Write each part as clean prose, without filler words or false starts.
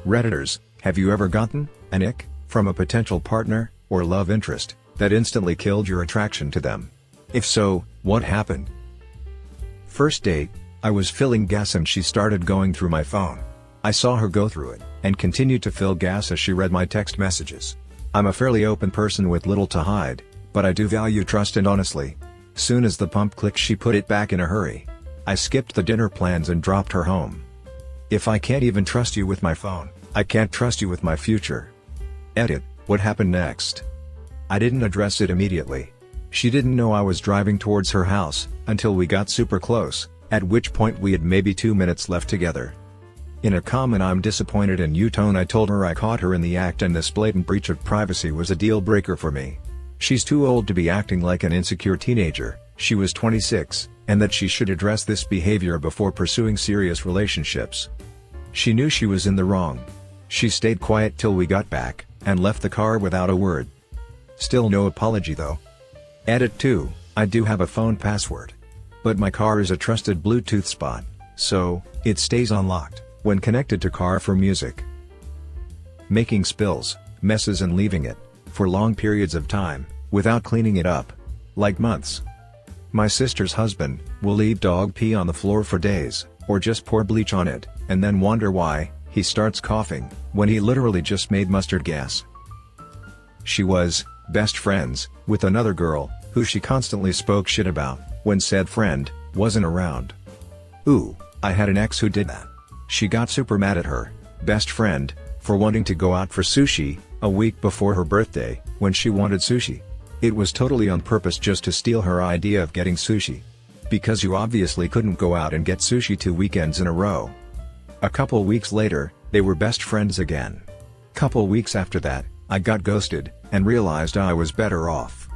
Redditors, have you ever gotten an ick from a potential partner or love interest that instantly killed your attraction to them? If so, what happened? First date, I was filling gas and she started going through my phone. I saw her go through it and continued to fill gas as she read my text messages. I'm a fairly open person with little to hide, but I do value trust and honesty. Soon as the pump clicked, she put it back in a hurry. I skipped the dinner plans and dropped her home. If I can't even trust you with my phone, I can't trust you with my future. Edit. What happened next? I didn't address it immediately. She didn't know I was driving towards her house until we got super close, at which point we had maybe 2 minutes left together. In a calm and "I'm disappointed in you" tone, I told her I caught her in the act and this blatant breach of privacy was a deal breaker for me. She's too old to be acting like an insecure teenager, she was 26, and that she should address this behavior before pursuing serious relationships. She knew she was in the wrong. She stayed quiet till we got back, and left the car without a word. Still no apology though. Edit 2, I do have a phone password. But my car is a trusted Bluetooth spot, so it stays unlocked when connected to car for music. Making spills, messes and leaving it, for long periods of time, without cleaning it up. Like months. My sister's husband will leave dog pee on the floor for days, or just pour bleach on it, and then wonder why he starts coughing, when he literally just made mustard gas. She was best friends with another girl, who she constantly spoke shit about, when said friend wasn't around. Ooh, I had an ex who did that. She got super mad at her best friend for wanting to go out for sushi a week before her birthday, when she wanted sushi. It was totally on purpose, just to steal her idea of getting sushi. Because you obviously couldn't go out and get sushi 2 weekends in a row. A couple weeks later, they were best friends again. Couple weeks after that, I got ghosted, and realized I was better off.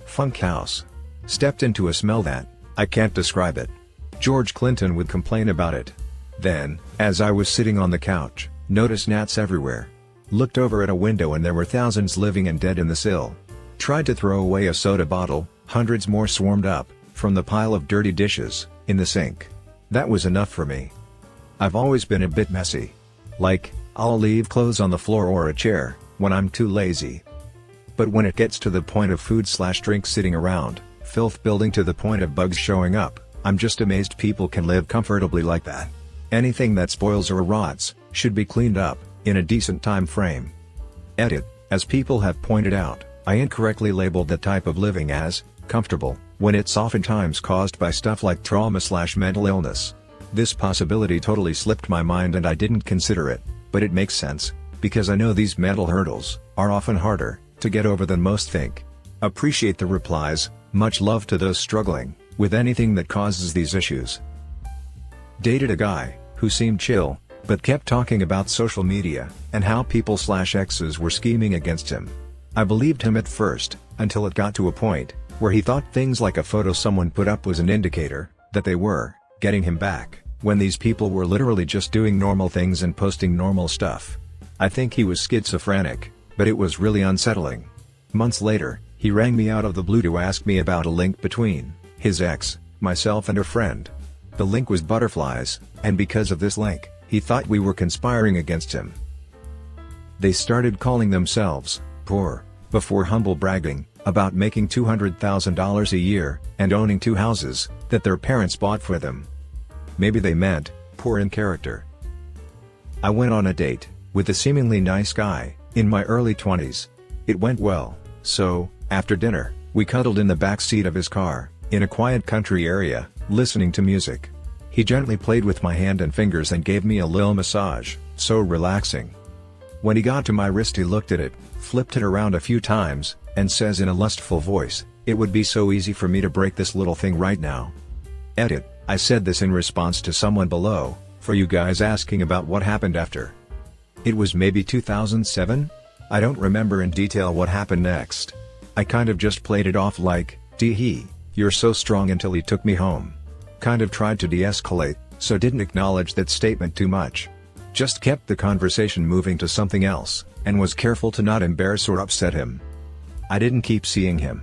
Funk house. Stepped into a smell that, I can't describe it. George Clinton would complain about it. Then, as I was sitting on the couch, noticed gnats everywhere. Looked over at a window and there were thousands living and dead in the sill. Tried to throw away a soda bottle, hundreds more swarmed up from the pile of dirty dishes in the sink. That was enough for me. I've always been a bit messy. Like, I'll leave clothes on the floor or a chair when I'm too lazy. But when it gets to the point of food/drink sitting around, filth building to the point of bugs showing up, I'm just amazed people can live comfortably like that. Anything that spoils or rots should be cleaned up in a decent time frame. Edit. As people have pointed out, I incorrectly labeled that type of living as comfortable, when it's oftentimes caused by stuff like trauma/mental illness. This possibility totally slipped my mind and I didn't consider it, but it makes sense, because I know these mental hurdles are often harder to get over than most think. Appreciate the replies, much love to those struggling with anything that causes these issues. Dated a guy who seemed chill, but kept talking about social media and how people/exes were scheming against him. I believed him at first, until it got to a point where he thought things like a photo someone put up was an indicator that they were getting him back, when these people were literally just doing normal things and posting normal stuff. I think he was schizophrenic, but it was really unsettling. Months later, he rang me out of the blue to ask me about a link between his ex, myself and a friend. The link was butterflies, and because of this link, he thought we were conspiring against him. They started calling themselves poor, before humble bragging about making $200,000 a year and owning 2 houses that their parents bought for them. Maybe they meant poor in character. I went on a date with a seemingly nice guy in my early 20s. It went well, so after dinner, we cuddled in the back seat of his car in a quiet country area, listening to music. He gently played with my hand and fingers and gave me a little massage, so relaxing. When he got to my wrist, he looked at it, flipped it around a few times, and says in a lustful voice, "It would be so easy for me to break this little thing right now." Edit. I said this in response to someone below, for you guys asking about what happened after. It was maybe 2007? I don't remember in detail what happened next. I kind of just played it off like, "Tee-hee, you're so strong," until he took me home. Kind of tried to de-escalate, so didn't acknowledge that statement too much. Just kept the conversation moving to something else, and was careful to not embarrass or upset him. I didn't keep seeing him.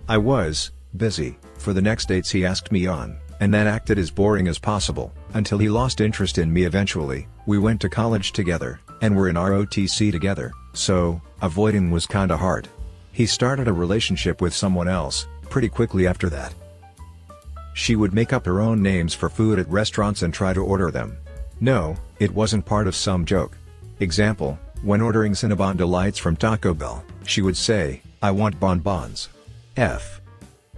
I was busy for the next dates he asked me on. and then acted as boring as possible, until he lost interest in me eventually. We went to college together, and were in ROTC together, so, avoiding was kinda hard. He started a relationship with someone else, pretty quickly after that. She would make up her own names for food at restaurants and try to order them. No, it wasn't part of some joke. Example, when ordering Cinnabon Delights from Taco Bell, she would say, "I want bonbons." F.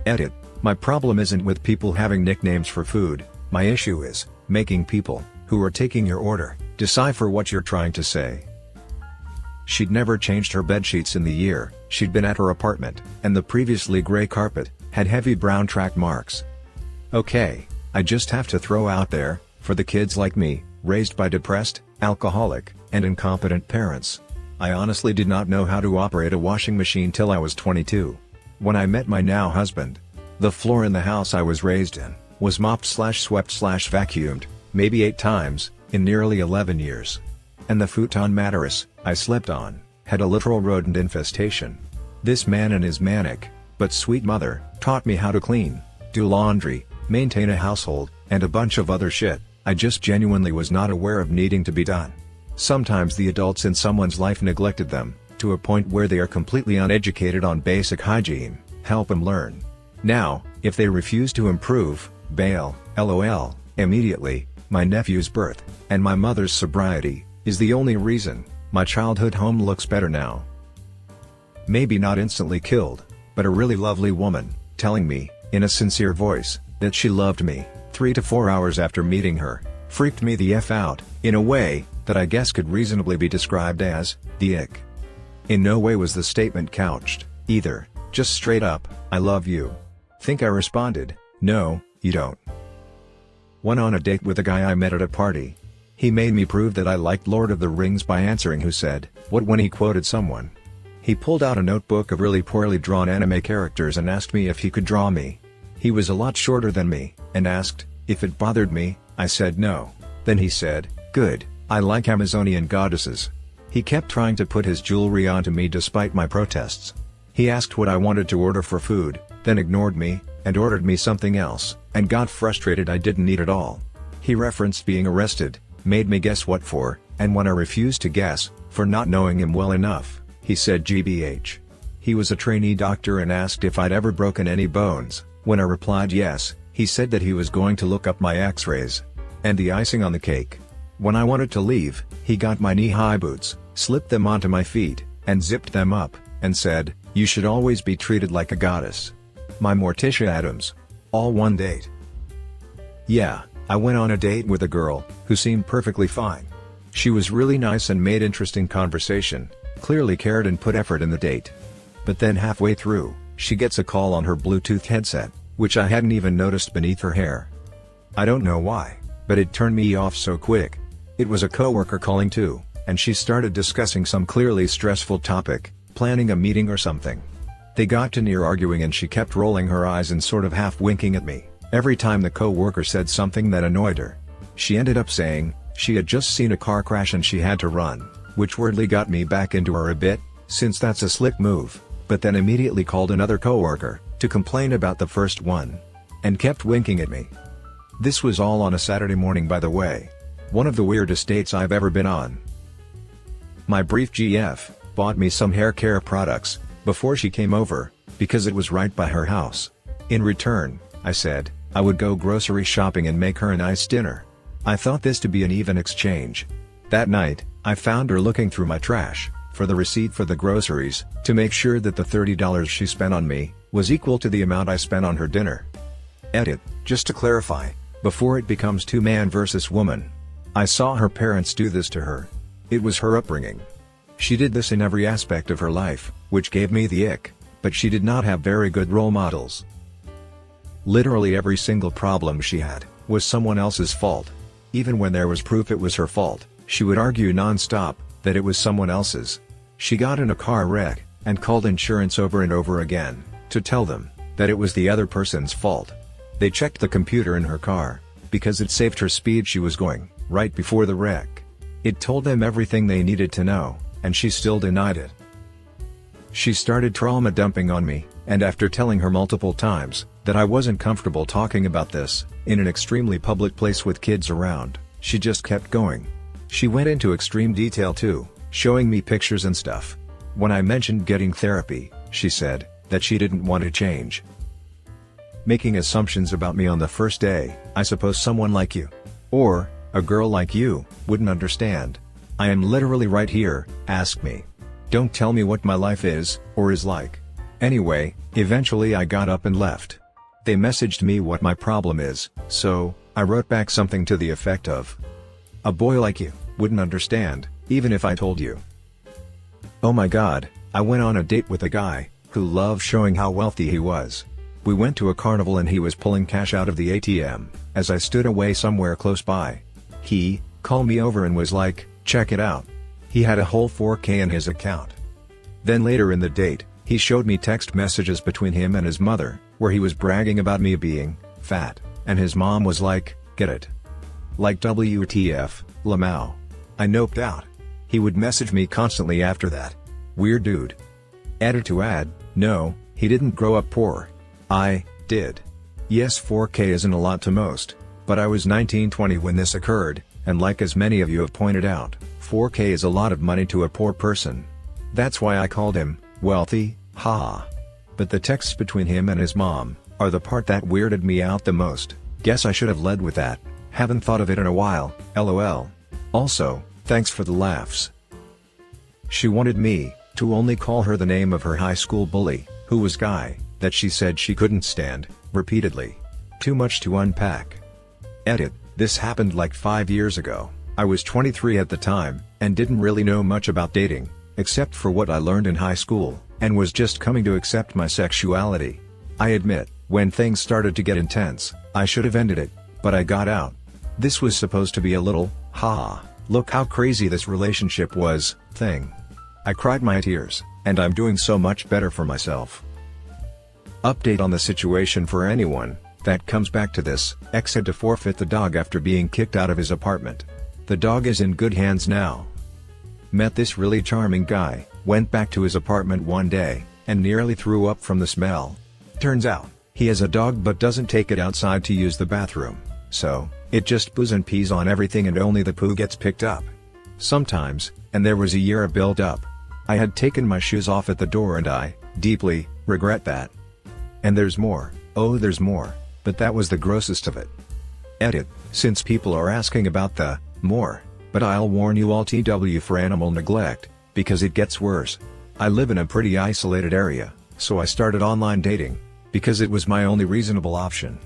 Edit. My problem isn't with people having nicknames for food, my issue is making people, who are taking your order, decipher what you're trying to say. She'd never changed her bedsheets in the year she'd been at her apartment, and the previously gray carpet had heavy brown track marks. Okay, I just have to throw out there, for the kids like me, raised by depressed, alcoholic, and incompetent parents, I honestly did not know how to operate a washing machine till I was 22. When I met my now husband, the floor in the house I was raised in was mopped/swept/vacuumed, maybe 8 times, in nearly 11 years. And the futon mattress I slept on had a literal rodent infestation. This man and his manic, but sweet mother, taught me how to clean, do laundry, maintain a household, and a bunch of other shit I just genuinely was not aware of needing to be done. Sometimes the adults in someone's life neglected them, to a point where they are completely uneducated on basic hygiene. Help them learn. Now, if they refuse to improve, bail, lol. Immediately, my nephew's birth, and my mother's sobriety, is the only reason my childhood home looks better now. Maybe not instantly killed, but a really lovely woman, telling me, in a sincere voice, that she loved me, 3 to 4 hours after meeting her, freaked me the F out, in a way that I guess could reasonably be described as the ick. In no way was the statement couched, either, just straight up, "I love you." Think I responded, "No, you don't." Went on a date with a guy I met at a party. He made me prove that I liked Lord of the Rings by answering who said what when he quoted someone. He pulled out a notebook of really poorly drawn anime characters and asked me if he could draw me. He was a lot shorter than me, and asked if it bothered me. I said no. Then he said, "Good, I like Amazonian goddesses." He kept trying to put his jewelry onto me despite my protests. He asked what I wanted to order for food, then ignored me, and ordered me something else, and got frustrated I didn't eat at all. He referenced being arrested, made me guess what for, and when I refused to guess, for not knowing him well enough, he said GBH. He was a trainee doctor and asked if I'd ever broken any bones. When I replied yes, he said that he was going to look up my x-rays. And the icing on the cake. When I wanted to leave, he got my knee-high boots, slipped them onto my feet, and zipped them up, and said, "You should always be treated like a goddess." My Morticia Adams. All one date. Yeah, I went on a date with a girl, who seemed perfectly fine. She was really nice and made interesting conversation, clearly cared and put effort in the date. But then halfway through, she gets a call on her Bluetooth headset, which I hadn't even noticed beneath her hair. I don't know why, but it turned me off so quick. It was a coworker calling too, and she started discussing some clearly stressful topic, planning a meeting or something. They got to near arguing and she kept rolling her eyes and sort of half winking at me, every time the coworker said something that annoyed her. She ended up saying, she had just seen a car crash and she had to run, which weirdly got me back into her a bit, since that's a slick move, but then immediately called another coworker, to complain about the first one. And kept winking at me. This was all on a Saturday morning by the way. One of the weirdest dates I've ever been on. My brief GF bought me some hair care products before she came over, because it was right by her house. In return, I said I would go grocery shopping and make her a nice dinner. I thought this to be an even exchange. That night, I found her looking through my trash for the receipt for the groceries, to make sure that the $30 she spent on me was equal to the amount I spent on her dinner. Edit, just to clarify, before it becomes two man versus woman. I saw her parents do this to her. It was her upbringing. She did this in every aspect of her life, which gave me the ick, but she did not have very good role models. Literally every single problem she had was someone else's fault. Even when there was proof it was her fault, she would argue non-stop that it was someone else's. She got in a car wreck, and called insurance over and over again, to tell them that it was the other person's fault. They checked the computer in her car, because it saved her speed she was going, right before the wreck. It told them everything they needed to know, and she still denied it. She started trauma dumping on me, and after telling her multiple times that I wasn't comfortable talking about this, in an extremely public place with kids around. She just kept going. She went into extreme detail too, showing me pictures and stuff. When I mentioned getting therapy, she said that she didn't want to change. Making assumptions about me on the first day. I suppose someone like you, or a girl like you, wouldn't understand. I am literally right here, ask me. Don't tell me what my life is, or is like. Anyway, eventually I got up and left. They messaged me what my problem is, so I wrote back something to the effect of, a boy like you wouldn't understand, even if I told you. Oh my god, I went on a date with a guy who loved showing how wealthy he was. We went to a carnival and he was pulling cash out of the ATM, as I stood away somewhere close by. He called me over and was like, check it out. He had a whole 4K in his account. Then later in the date, he showed me text messages between him and his mother, where he was bragging about me being fat, and his mom was like, get it? Like WTF, Lamau. I noped out. He would message me constantly after that. Weird dude. Added to add, no, he didn't grow up poor. I did. Yes, 4K isn't a lot to most, but I was 19-20 when this occurred, and like as many of you have pointed out, 4K is a lot of money to a poor person. That's why I called him wealthy, haha. But the texts between him and his mom are the part that weirded me out the most. Guess I should have led with that. Haven't thought of it in a while, lol. Also, thanks for the laughs. She wanted me to only call her the name of her high school bully, who was guy, that she said she couldn't stand, repeatedly. Too much to unpack. Edit, this happened like 5 years ago. I was 23 at the time, and didn't really know much about dating, except for what I learned in high school, and was just coming to accept my sexuality. I admit, when things started to get intense, I should have ended it, but I got out. This was supposed to be a little, haha, look how crazy this relationship was, thing. I cried my tears, and I'm doing so much better for myself. Update on the situation for anyone that comes back to this: X had to forfeit the dog after being kicked out of his apartment. The dog is in good hands now. Met this really charming guy, went back to his apartment one day, and nearly threw up from the smell. Turns out, he has a dog but doesn't take it outside to use the bathroom, so it just poos and pees on everything and only the poo gets picked up. Sometimes, and there was a year of build up. I had taken my shoes off at the door and I deeply regret that. And there's more, oh there's more, but that was the grossest of it. Edit, since people are asking about the more, but I'll warn you all TW for animal neglect, because it gets worse. I live in a pretty isolated area, so I started online dating, because it was my only reasonable option.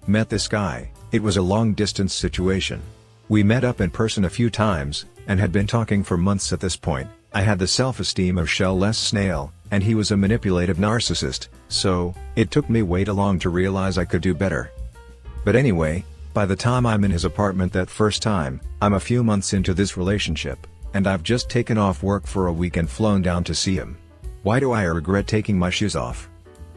Met this guy, it was a long distance situation. We met up in person a few times, and had been talking for months at this point. I had the self-esteem of shell-less snail, and he was a manipulative narcissist, so it took me way too long to realize I could do better. But anyway, by the time I'm in his apartment that first time, I'm a few months into this relationship, and I've just taken off work for a week and flown down to see him. Why do I regret taking my shoes off?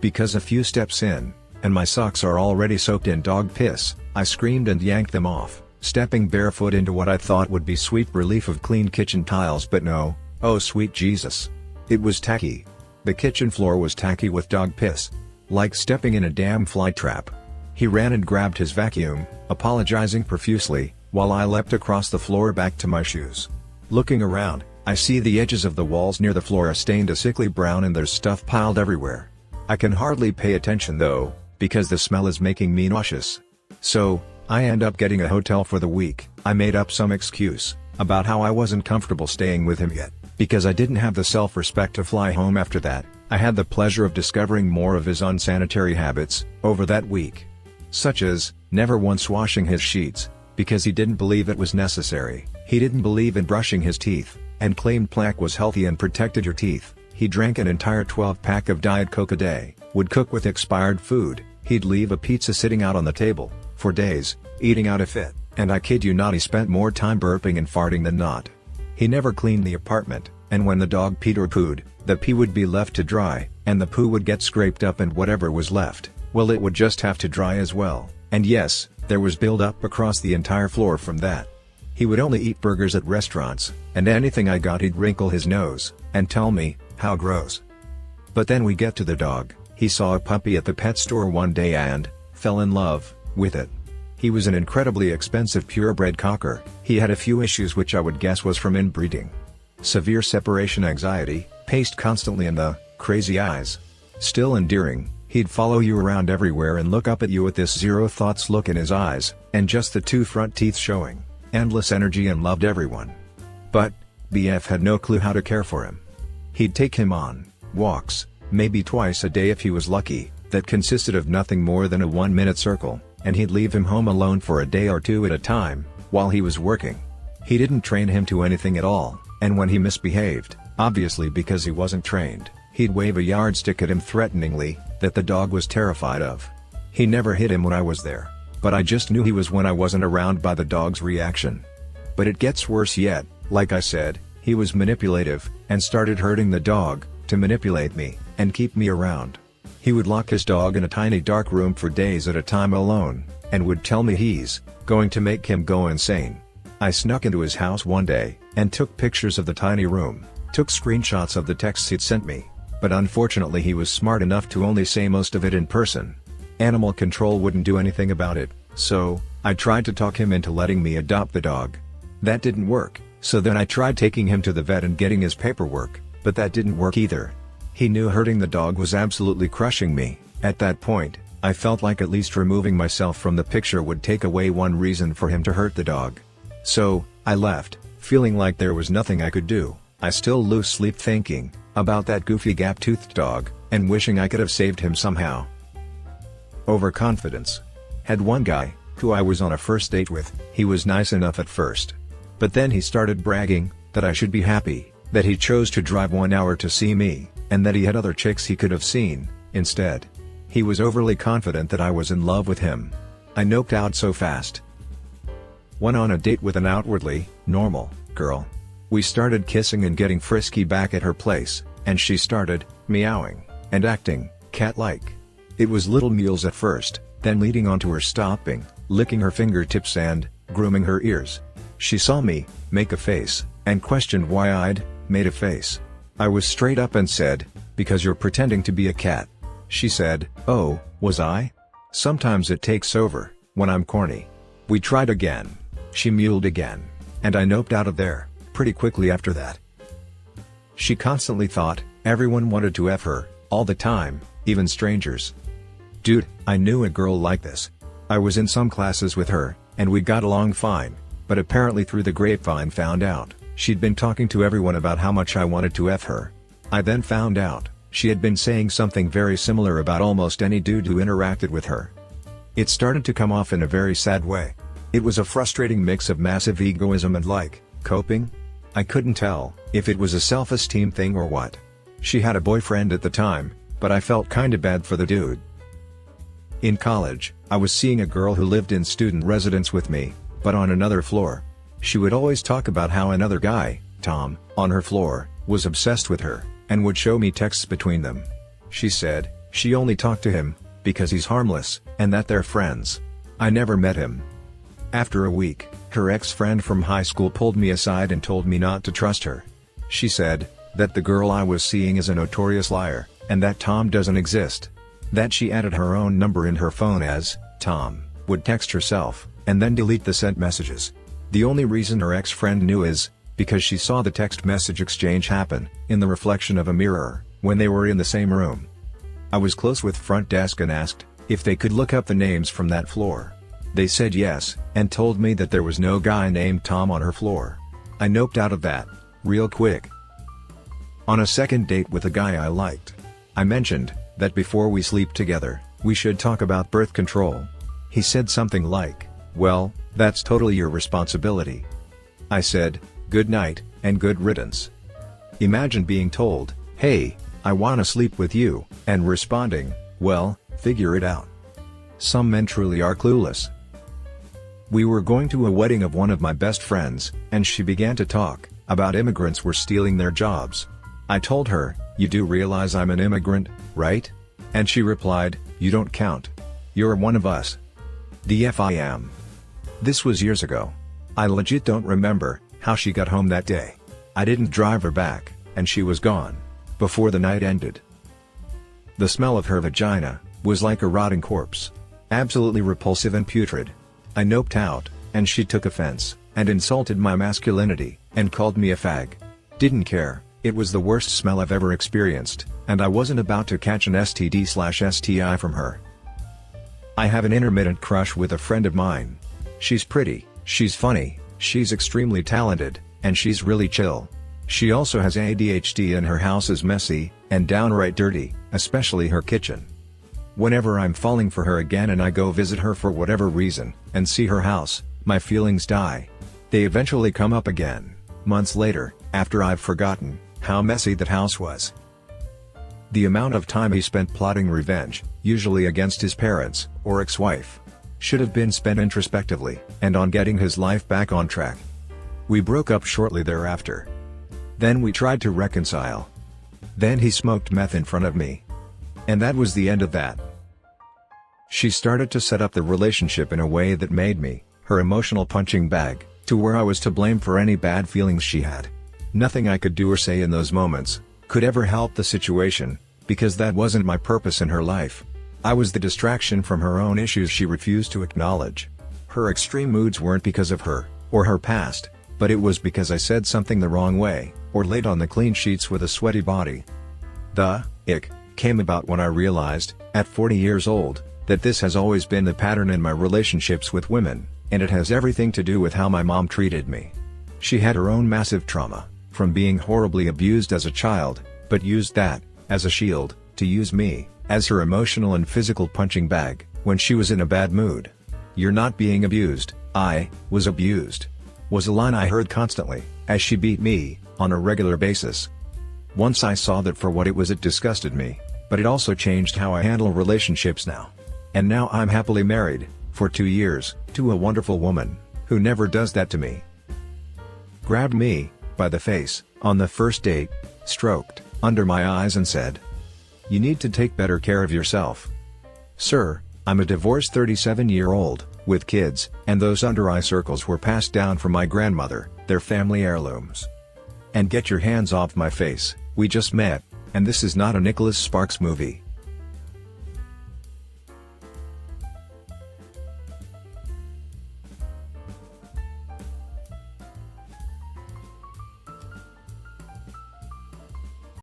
Because a few steps in, and my socks are already soaked in dog piss, I screamed and yanked them off, stepping barefoot into what I thought would be sweet relief of clean kitchen tiles, but no, oh sweet Jesus. It was tacky. The kitchen floor was tacky with dog piss. Like stepping in a damn fly trap. He ran and grabbed his vacuum, apologizing profusely, while I leapt across the floor back to my shoes. Looking around, I see the edges of the walls near the floor are stained a sickly brown and there's stuff piled everywhere. I can hardly pay attention though, because the smell is making me nauseous. So, I end up getting a hotel for the week. I made up some excuse about how I wasn't comfortable staying with him yet, because I didn't have the self-respect to fly home after that. I had the pleasure of discovering more of his unsanitary habits over that week. Such as, never once washing his sheets, because he didn't believe it was necessary. He didn't believe in brushing his teeth, and claimed plaque was healthy and protected your teeth. He drank an entire 12-pack of Diet Coke a day, would cook with expired food, he'd leave a pizza sitting out on the table, for days, eating out a fit, and I kid you not he spent more time burping and farting than not. He never cleaned the apartment, and when the dog peed or pooed, the pee would be left to dry, and the poo would get scraped up and whatever was left, well it would just have to dry as well, and yes, there was build-up across the entire floor from that. He would only eat burgers at restaurants, and anything I got he'd wrinkle his nose, and tell me, how gross. But then we get to the dog, He saw a puppy at the pet store one day and fell in love with it. He was an incredibly expensive purebred cocker. He had a few issues which I would guess was from inbreeding. Severe separation anxiety, paced constantly in the crazy eyes. Still endearing, he'd follow you around everywhere and look up at you with this zero thoughts look in his eyes, and just the two front teeth showing. Endless energy and loved everyone. But BF had no clue how to care for him. He'd take him on walks, maybe twice a day if he was lucky, that consisted of nothing more than a 1-minute circle, and he'd leave him home alone for a day or two at a time, while he was working. He didn't train him to anything at all, and when he misbehaved, obviously because he wasn't trained, he'd wave a yardstick at him threateningly, that the dog was terrified of. He never hit him when I was there, but I just knew he was when I wasn't around by the dog's reaction. But it gets worse yet. Like I said, he was manipulative, and started hurting the dog, to manipulate me, and keep me around. He would lock his dog in a tiny dark room for days at a time alone, and would tell me he's going to make him go insane. I snuck into his house one day, and took pictures of the tiny room, took screenshots of the texts he'd sent me, but unfortunately he was smart enough to only say most of it in person. Animal control wouldn't do anything about it, so I tried to talk him into letting me adopt the dog. That didn't work, so then I tried taking him to the vet and getting his paperwork, but that didn't work either. He knew hurting the dog was absolutely crushing me. At that point, I felt like at least removing myself from the picture would take away one reason for him to hurt the dog. So, I left, feeling like there was nothing I could do. I still lose sleep thinking about that goofy gap-toothed dog, and wishing I could have saved him somehow. Overconfidence. Had one guy, who I was on a first date with. He was nice enough at first. But then he started bragging that I should be happy, that he chose to drive 1 hour to see me, and that he had other chicks he could have seen instead. He was overly confident that I was in love with him. I noped out so fast. Went on a date with an outwardly normal girl. We started kissing and getting frisky back at her place, and she started meowing and acting cat-like. It was little meals at first, then leading on to her stopping, licking her fingertips and grooming her ears. She saw me make a face, and questioned why I'd made a face. I was straight up and said, "Because you're pretending to be a cat." She said, "Oh, was I? Sometimes it takes over, when I'm corny." We tried again. She mewed again, and I noped out of there, pretty quickly after that. She constantly thought everyone wanted to F her, all the time, even strangers. Dude, I knew a girl like this. I was in some classes with her, and we got along fine, but apparently through the grapevine found out she'd been talking to everyone about how much I wanted to F her. I then found out she had been saying something very similar about almost any dude who interacted with her. It started to come off in a very sad way. It was a frustrating mix of massive egoism and coping? I couldn't tell if it was a self-esteem thing or what. She had a boyfriend at the time, but I felt kinda bad for the dude. In college, I was seeing a girl who lived in student residence with me, but on another floor. She would always talk about how another guy, Tom, on her floor, was obsessed with her, and would show me texts between them. She said she only talked to him because he's harmless, and that they're friends. I never met him. After a week, her ex-friend from high school pulled me aside and told me not to trust her. She said that the girl I was seeing is a notorious liar, and that Tom doesn't exist. That she added her own number in her phone as Tom, would text herself, and then delete the sent messages. The only reason her ex-friend knew is because she saw the text message exchange happen in the reflection of a mirror when they were in the same room. I was close with front desk and asked if they could look up the names from that floor. They said yes, and told me that there was no guy named Tom on her floor. I noped out of that real quick. On a second date with a guy I liked, I mentioned that before we sleep together, we should talk about birth control. He said something like, "Well, that's totally your responsibility." I said, "Good night, and good riddance." Imagine being told, "Hey, I wanna sleep with you," and responding, "Well, figure it out." Some men truly are clueless. We were going to a wedding of one of my best friends, and she began to talk about immigrants were stealing their jobs. I told her, "You do realize I'm an immigrant, right?" And she replied, "You don't count. You're one of us." The F I am. This was years ago. I legit don't remember how she got home that day. I didn't drive her back, and she was gone before the night ended. The smell of her vagina was like a rotting corpse. Absolutely repulsive and putrid. I noped out, and she took offense, and insulted my masculinity, and called me a fag. Didn't care, it was the worst smell I've ever experienced, and I wasn't about to catch an STD/STI from her. I have an intermittent crush with a friend of mine. She's pretty, she's funny, she's extremely talented, and she's really chill. She also has ADHD and her house is messy, and downright dirty, especially her kitchen. Whenever I'm falling for her again and I go visit her for whatever reason, and see her house, my feelings die. They eventually come up again, months later, after I've forgotten how messy that house was. The amount of time he spent plotting revenge, usually against his parents, or ex-wife, should have been spent introspectively, and on getting his life back on track. We broke up shortly thereafter. Then we tried to reconcile. Then he smoked meth in front of me. And that was the end of that. She started to set up the relationship in a way that made me her emotional punching bag, to where I was to blame for any bad feelings she had. Nothing I could do or say in those moments could ever help the situation, because that wasn't my purpose in her life. I was the distraction from her own issues she refused to acknowledge. Her extreme moods weren't because of her, or her past, but it was because I said something the wrong way, or laid on the clean sheets with a sweaty body. The ick came about when I realized, at 40 years old, that this has always been the pattern in my relationships with women, and it has everything to do with how my mom treated me. She had her own massive trauma, from being horribly abused as a child, but used that as a shield to use me as her emotional and physical punching bag when she was in a bad mood. "You're not being abused, I was abused," was a line I heard constantly, as she beat me on a regular basis. Once I saw that for what it was, it disgusted me, but it also changed how I handle relationships now. And now I'm happily married, for 2 years, to a wonderful woman, who never does that to me. Grabbed me by the face on the first date, stroked under my eyes and said, "You need to take better care of yourself." Sir, I'm a divorced 37-year-old, with kids, and those under-eye circles were passed down from my grandmother, their family heirlooms. And get your hands off my face, we just met, and this is not a Nicholas Sparks movie.